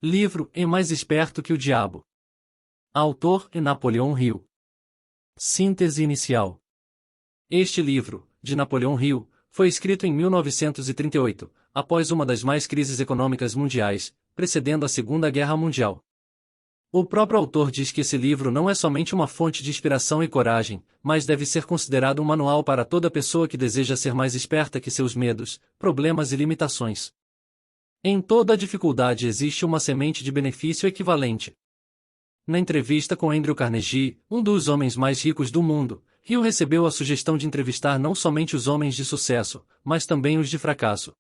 Livro É Mais Esperto que o Diabo. Autor é Napoleão Hill. Síntese inicial. Este livro, de Napoleão Hill, foi escrito em 1938, após uma das mais crises econômicas mundiais, precedendo a Segunda Guerra Mundial. O próprio autor diz que esse livro não é somente uma fonte de inspiração e coragem, mas deve ser considerado um manual para toda pessoa que deseja ser mais esperta que seus medos, problemas e limitações. Em toda dificuldade existe uma semente de benefício equivalente. Na entrevista com Andrew Carnegie, um dos homens mais ricos do mundo, Hill recebeu a sugestão de entrevistar não somente os homens de sucesso, mas também os de fracasso.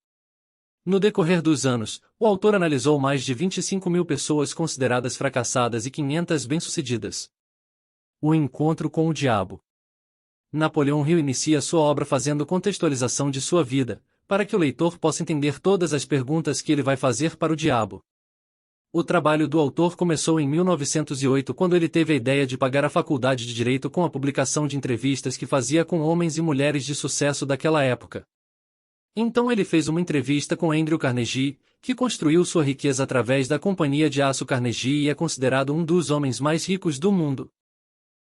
No decorrer dos anos, o autor analisou mais de 25.000 pessoas consideradas fracassadas e 500 bem-sucedidas. O encontro com o diabo. Napoleão Hill inicia sua obra fazendo contextualização de sua vida, para que o leitor possa entender todas as perguntas que ele vai fazer para o diabo. O trabalho do autor começou em 1908 quando ele teve a ideia de pagar a faculdade de Direito com a publicação de entrevistas que fazia com homens e mulheres de sucesso daquela época. Então ele fez uma entrevista com Andrew Carnegie, que construiu sua riqueza através da companhia de aço Carnegie e é considerado um dos homens mais ricos do mundo.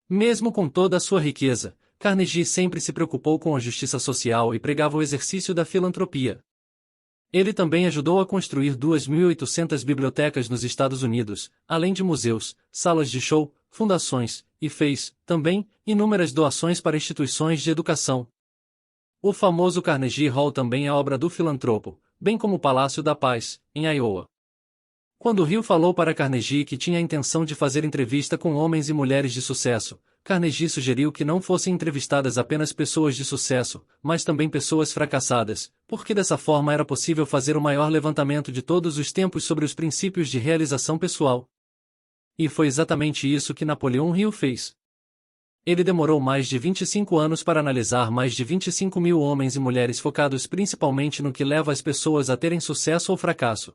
Mesmo com toda a sua riqueza, Carnegie sempre se preocupou com a justiça social e pregava o exercício da filantropia. Ele também ajudou a construir 2.800 bibliotecas nos Estados Unidos, além de museus, salas de show, fundações, e fez, também, inúmeras doações para instituições de educação. O famoso Carnegie Hall também é obra do filantropo, bem como o Palácio da Paz, em Iowa. Quando Hill falou para Carnegie que tinha a intenção de fazer entrevista com homens e mulheres de sucesso, Carnegie sugeriu que não fossem entrevistadas apenas pessoas de sucesso, mas também pessoas fracassadas, porque dessa forma era possível fazer o maior levantamento de todos os tempos sobre os princípios de realização pessoal. E foi exatamente isso que Napoleão Hill fez. Ele demorou mais de 25 anos para analisar mais de 25.000 homens e mulheres focados principalmente no que leva as pessoas a terem sucesso ou fracasso.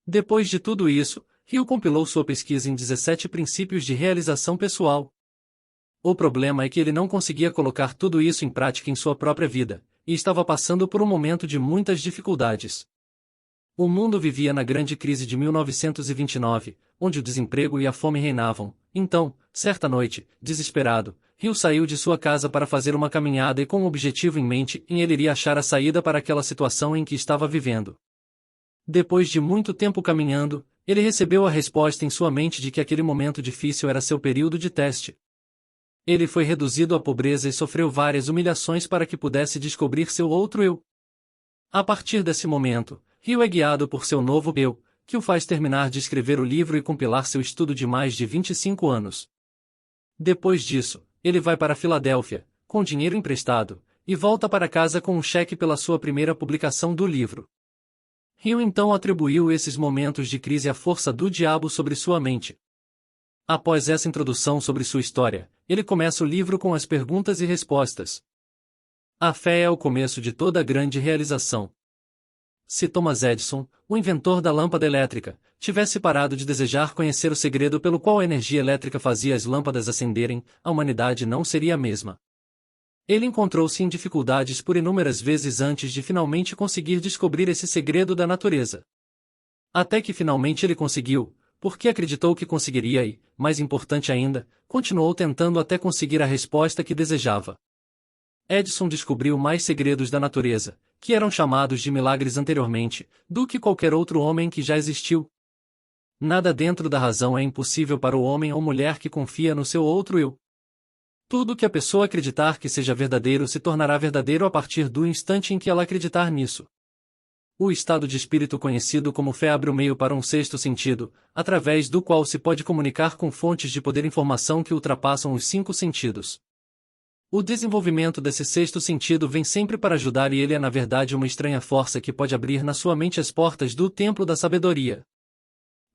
Depois de tudo isso, Hill compilou sua pesquisa em 17 princípios de realização pessoal. O problema é que ele não conseguia colocar tudo isso em prática em sua própria vida, e estava passando por um momento de muitas dificuldades. O mundo vivia na grande crise de 1929, onde o desemprego e a fome reinavam. Então, certa noite, desesperado, Hill saiu de sua casa para fazer uma caminhada e com um objetivo em mente, ele iria achar a saída para aquela situação em que estava vivendo. Depois de muito tempo caminhando, ele recebeu a resposta em sua mente de que aquele momento difícil era seu período de teste. Ele foi reduzido à pobreza e sofreu várias humilhações para que pudesse descobrir seu outro eu. A partir desse momento, Hill é guiado por seu novo eu, que o faz terminar de escrever o livro e compilar seu estudo de mais de 25 anos. Depois disso, ele vai para Filadélfia, com dinheiro emprestado, e volta para casa com um cheque pela sua primeira publicação do livro. Hill então atribuiu esses momentos de crise à força do diabo sobre sua mente. Após essa introdução sobre sua história, ele começa o livro com as perguntas e respostas. A fé é o começo de toda grande realização. Se Thomas Edison, o inventor da lâmpada elétrica, tivesse parado de desejar conhecer o segredo pelo qual a energia elétrica fazia as lâmpadas acenderem, a humanidade não seria a mesma. Ele encontrou-se em dificuldades por inúmeras vezes antes de finalmente conseguir descobrir esse segredo da natureza. Até que finalmente ele conseguiu, porque acreditou que conseguiria e, mais importante ainda, continuou tentando até conseguir a resposta que desejava. Edison descobriu mais segredos da natureza, que eram chamados de milagres anteriormente, do que qualquer outro homem que já existiu. Nada dentro da razão é impossível para o homem ou mulher que confia no seu outro eu. Tudo que a pessoa acreditar que seja verdadeiro se tornará verdadeiro a partir do instante em que ela acreditar nisso. O estado de espírito conhecido como fé abre o meio para um sexto sentido, através do qual se pode comunicar com fontes de poder e informação que ultrapassam os 5 sentidos. O desenvolvimento desse sexto sentido vem sempre para ajudar e ele é na verdade uma estranha força que pode abrir na sua mente as portas do templo da sabedoria.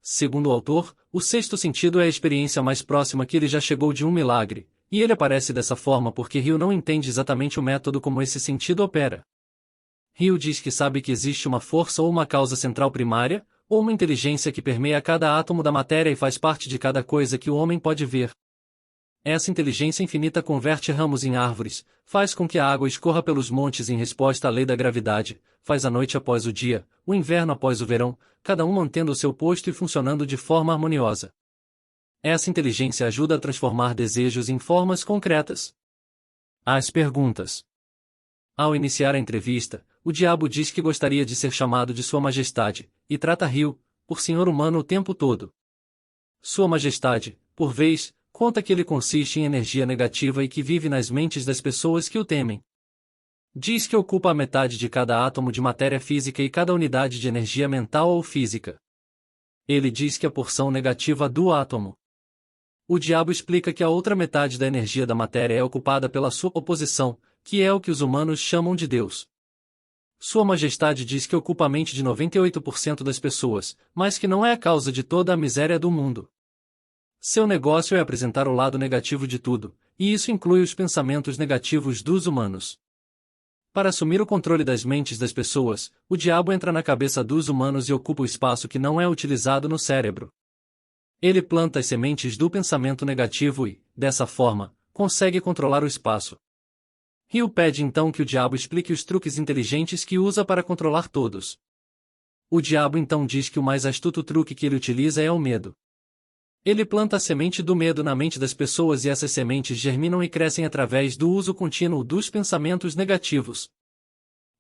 Segundo o autor, o sexto sentido é a experiência mais próxima que ele já chegou de um milagre, e ele aparece dessa forma porque Hill não entende exatamente o método como esse sentido opera. Hill diz que sabe que existe uma força ou uma causa central primária, ou uma inteligência que permeia cada átomo da matéria e faz parte de cada coisa que o homem pode ver. Essa inteligência infinita converte ramos em árvores, faz com que a água escorra pelos montes em resposta à lei da gravidade, faz a noite após o dia, o inverno após o verão, cada um mantendo o seu posto e funcionando de forma harmoniosa. Essa inteligência ajuda a transformar desejos em formas concretas. As perguntas. Ao iniciar a entrevista, o diabo diz que gostaria de ser chamado de Sua Majestade, e trata Ryu, por senhor humano o tempo todo. Sua Majestade, por vez, conta que ele consiste em energia negativa e que vive nas mentes das pessoas que o temem. Diz que ocupa a metade de cada átomo de matéria física e cada unidade de energia mental ou física. Ele diz que a porção negativa do átomo. O diabo explica que a outra metade da energia da matéria é ocupada pela sua oposição, que é o que os humanos chamam de Deus. Sua Majestade diz que ocupa a mente de 98% das pessoas, mas que não é a causa de toda a miséria do mundo. Seu negócio é apresentar o lado negativo de tudo, e isso inclui os pensamentos negativos dos humanos. Para assumir o controle das mentes das pessoas, o diabo entra na cabeça dos humanos e ocupa o espaço que não é utilizado no cérebro. Ele planta as sementes do pensamento negativo e, dessa forma, consegue controlar o espaço. Ryu pede então que o diabo explique os truques inteligentes que usa para controlar todos. O diabo então diz que o mais astuto truque que ele utiliza é o medo. Ele planta a semente do medo na mente das pessoas e essas sementes germinam e crescem através do uso contínuo dos pensamentos negativos.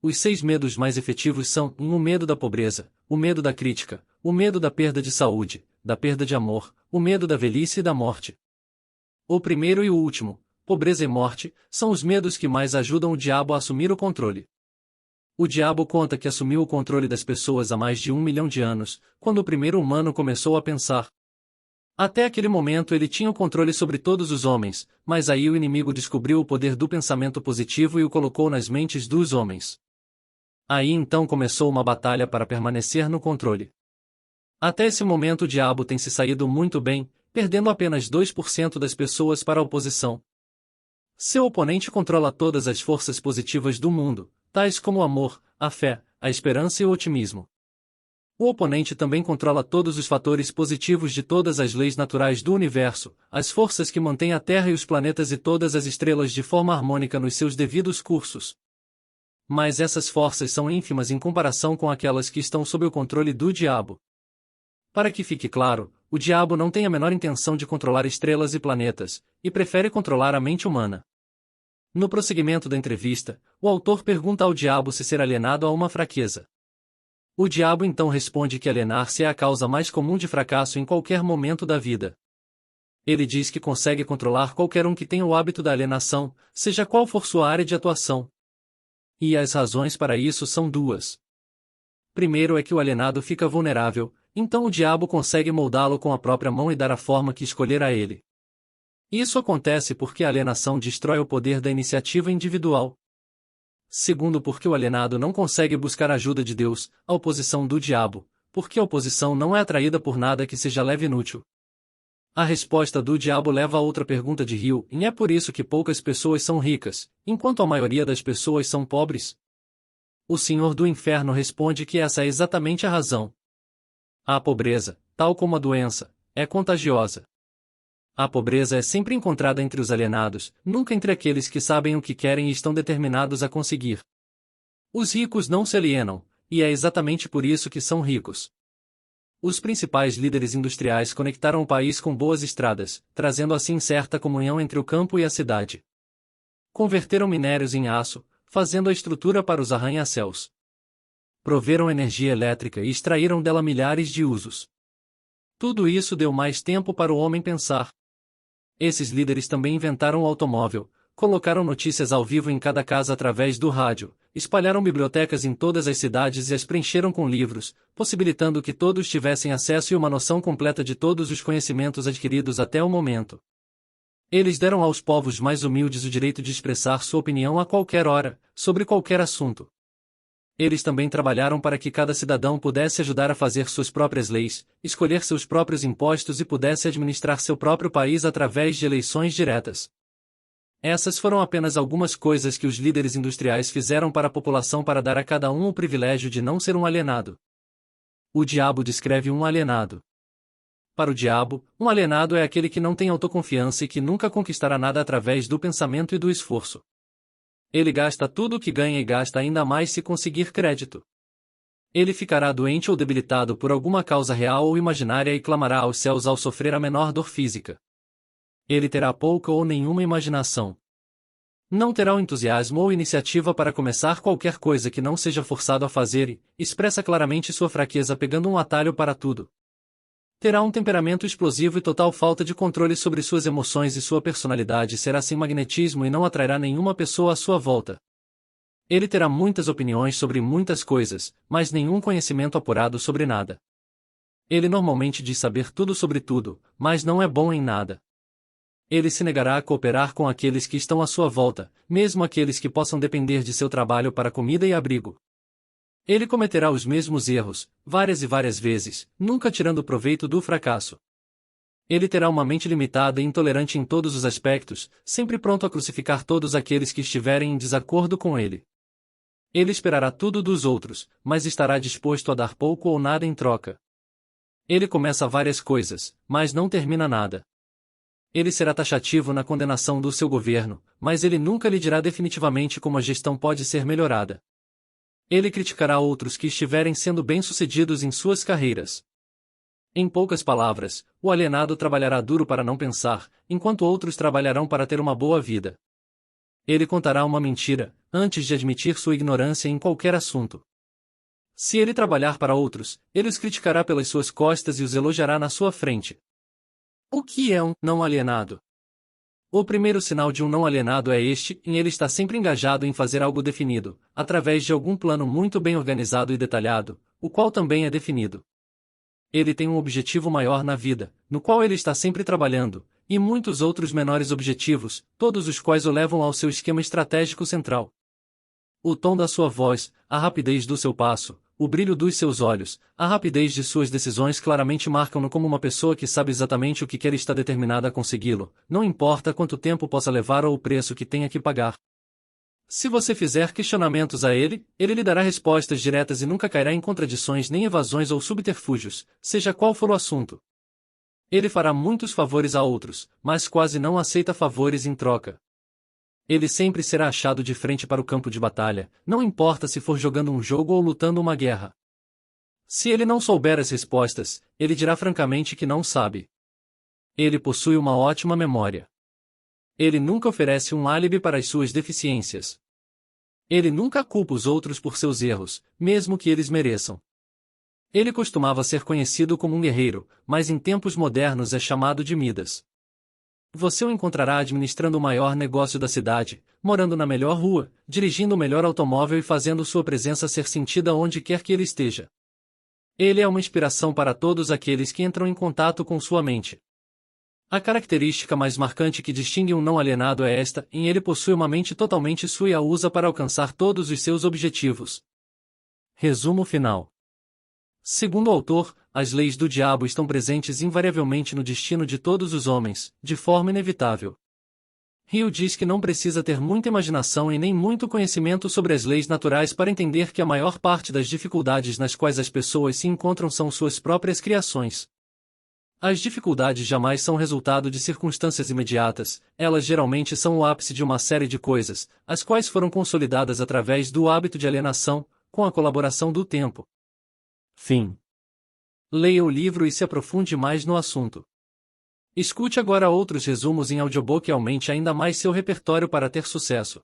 Os 6 medos mais efetivos são: 1. O medo da pobreza, o medo da crítica, o medo da perda de saúde, da perda de amor, o medo da velhice e da morte. O primeiro e o último, pobreza e morte, são os medos que mais ajudam o diabo a assumir o controle. O diabo conta que assumiu o controle das pessoas há mais de 1 milhão de anos, quando o primeiro humano começou a pensar. Até aquele momento ele tinha o controle sobre todos os homens, mas aí o inimigo descobriu o poder do pensamento positivo e o colocou nas mentes dos homens. Aí então começou uma batalha para permanecer no controle. Até esse momento o diabo tem se saído muito bem, perdendo apenas 2% das pessoas para a oposição. Seu oponente controla todas as forças positivas do mundo, tais como o amor, a fé, a esperança e o otimismo. O oponente também controla todos os fatores positivos de todas as leis naturais do universo, as forças que mantêm a Terra e os planetas e todas as estrelas de forma harmônica nos seus devidos cursos. Mas essas forças são ínfimas em comparação com aquelas que estão sob o controle do diabo. Para que fique claro, o diabo não tem a menor intenção de controlar estrelas e planetas, e prefere controlar a mente humana. No prosseguimento da entrevista, o autor pergunta ao diabo se ser alienado a uma fraqueza. O diabo então responde que alienar-se é a causa mais comum de fracasso em qualquer momento da vida. Ele diz que consegue controlar qualquer um que tenha o hábito da alienação, seja qual for sua área de atuação. E as razões para isso são 2. Primeiro é que o alienado fica vulnerável, então o diabo consegue moldá-lo com a própria mão e dar a forma que escolher a ele. Isso acontece porque a alienação destrói o poder da iniciativa individual. Segundo, porque o alienado não consegue buscar a ajuda de Deus, a oposição do diabo, porque a oposição não é atraída por nada que seja leve e inútil. A resposta do diabo leva a outra pergunta de Ryu, e é por isso que poucas pessoas são ricas, enquanto a maioria das pessoas são pobres? O Senhor do Inferno responde que essa é exatamente a razão. A pobreza, tal como a doença, é contagiosa. A pobreza é sempre encontrada entre os alienados, nunca entre aqueles que sabem o que querem e estão determinados a conseguir. Os ricos não se alienam, e é exatamente por isso que são ricos. Os principais líderes industriais conectaram o país com boas estradas, trazendo assim certa comunhão entre o campo e a cidade. Converteram minérios em aço, fazendo a estrutura para os arranha-céus. Proveram energia elétrica e extraíram dela milhares de usos. Tudo isso deu mais tempo para o homem pensar. Esses líderes também inventaram o automóvel, colocaram notícias ao vivo em cada casa através do rádio, espalharam bibliotecas em todas as cidades e as preencheram com livros, possibilitando que todos tivessem acesso e uma noção completa de todos os conhecimentos adquiridos até o momento. Eles deram aos povos mais humildes o direito de expressar sua opinião a qualquer hora, sobre qualquer assunto. Eles também trabalharam para que cada cidadão pudesse ajudar a fazer suas próprias leis, escolher seus próprios impostos e pudesse administrar seu próprio país através de eleições diretas. Essas foram apenas algumas coisas que os líderes industriais fizeram para a população para dar a cada um o privilégio de não ser um alienado. O diabo descreve um alienado. Para o diabo, um alienado é aquele que não tem autoconfiança e que nunca conquistará nada através do pensamento e do esforço. Ele gasta tudo o que ganha e gasta ainda mais se conseguir crédito. Ele ficará doente ou debilitado por alguma causa real ou imaginária e clamará aos céus ao sofrer a menor dor física. Ele terá pouca ou nenhuma imaginação. Não terá o entusiasmo ou iniciativa para começar qualquer coisa que não seja forçado a fazer e expressa claramente sua fraqueza pegando um atalho para tudo. Terá um temperamento explosivo e total falta de controle sobre suas emoções e sua personalidade será sem magnetismo e não atrairá nenhuma pessoa à sua volta. Ele terá muitas opiniões sobre muitas coisas, mas nenhum conhecimento apurado sobre nada. Ele normalmente diz saber tudo sobre tudo, mas não é bom em nada. Ele se negará a cooperar com aqueles que estão à sua volta, mesmo aqueles que possam depender de seu trabalho para comida e abrigo. Ele cometerá os mesmos erros, várias e várias vezes, nunca tirando proveito do fracasso. Ele terá uma mente limitada e intolerante em todos os aspectos, sempre pronto a crucificar todos aqueles que estiverem em desacordo com ele. Ele esperará tudo dos outros, mas estará disposto a dar pouco ou nada em troca. Ele começa várias coisas, mas não termina nada. Ele será taxativo na condenação do seu governo, mas ele nunca lhe dirá definitivamente como a gestão pode ser melhorada. Ele criticará outros que estiverem sendo bem-sucedidos em suas carreiras. Em poucas palavras, o alienado trabalhará duro para não pensar, enquanto outros trabalharão para ter uma boa vida. Ele contará uma mentira, antes de admitir sua ignorância em qualquer assunto. Se ele trabalhar para outros, ele os criticará pelas suas costas e os elogiará na sua frente. O que é um não alienado? O primeiro sinal de um não alienado é este, em ele está sempre engajado em fazer algo definido, através de algum plano muito bem organizado e detalhado, o qual também é definido. Ele tem um objetivo maior na vida, no qual ele está sempre trabalhando, e muitos outros menores objetivos, todos os quais o levam ao seu esquema estratégico central. O tom da sua voz, a rapidez do seu passo, o brilho dos seus olhos, a rapidez de suas decisões claramente marcam-no como uma pessoa que sabe exatamente o que quer e está determinada a consegui-lo, não importa quanto tempo possa levar ou o preço que tenha que pagar. Se você fizer questionamentos a ele, ele lhe dará respostas diretas e nunca cairá em contradições nem evasões ou subterfúgios, seja qual for o assunto. Ele fará muitos favores a outros, mas quase não aceita favores em troca. Ele sempre será achado de frente para o campo de batalha, não importa se for jogando um jogo ou lutando uma guerra. Se ele não souber as respostas, ele dirá francamente que não sabe. Ele possui uma ótima memória. Ele nunca oferece um álibi para as suas deficiências. Ele nunca culpa os outros por seus erros, mesmo que eles mereçam. Ele costumava ser conhecido como um guerreiro, mas em tempos modernos é chamado de Midas. Você o encontrará administrando o maior negócio da cidade, morando na melhor rua, dirigindo o melhor automóvel e fazendo sua presença ser sentida onde quer que ele esteja. Ele é uma inspiração para todos aqueles que entram em contato com sua mente. A característica mais marcante que distingue um não alienado é esta: em ele possui uma mente totalmente sua e a usa para alcançar todos os seus objetivos. Resumo final. Segundo o autor, as leis do diabo estão presentes invariavelmente no destino de todos os homens, de forma inevitável. Hill diz que não precisa ter muita imaginação e nem muito conhecimento sobre as leis naturais para entender que a maior parte das dificuldades nas quais as pessoas se encontram são suas próprias criações. As dificuldades jamais são resultado de circunstâncias imediatas, elas geralmente são o ápice de uma série de coisas, as quais foram consolidadas através do hábito de alienação, com a colaboração do tempo. Fim. Leia o livro e se aprofunde mais no assunto. Escute agora outros resumos em audiobook e aumente ainda mais seu repertório para ter sucesso.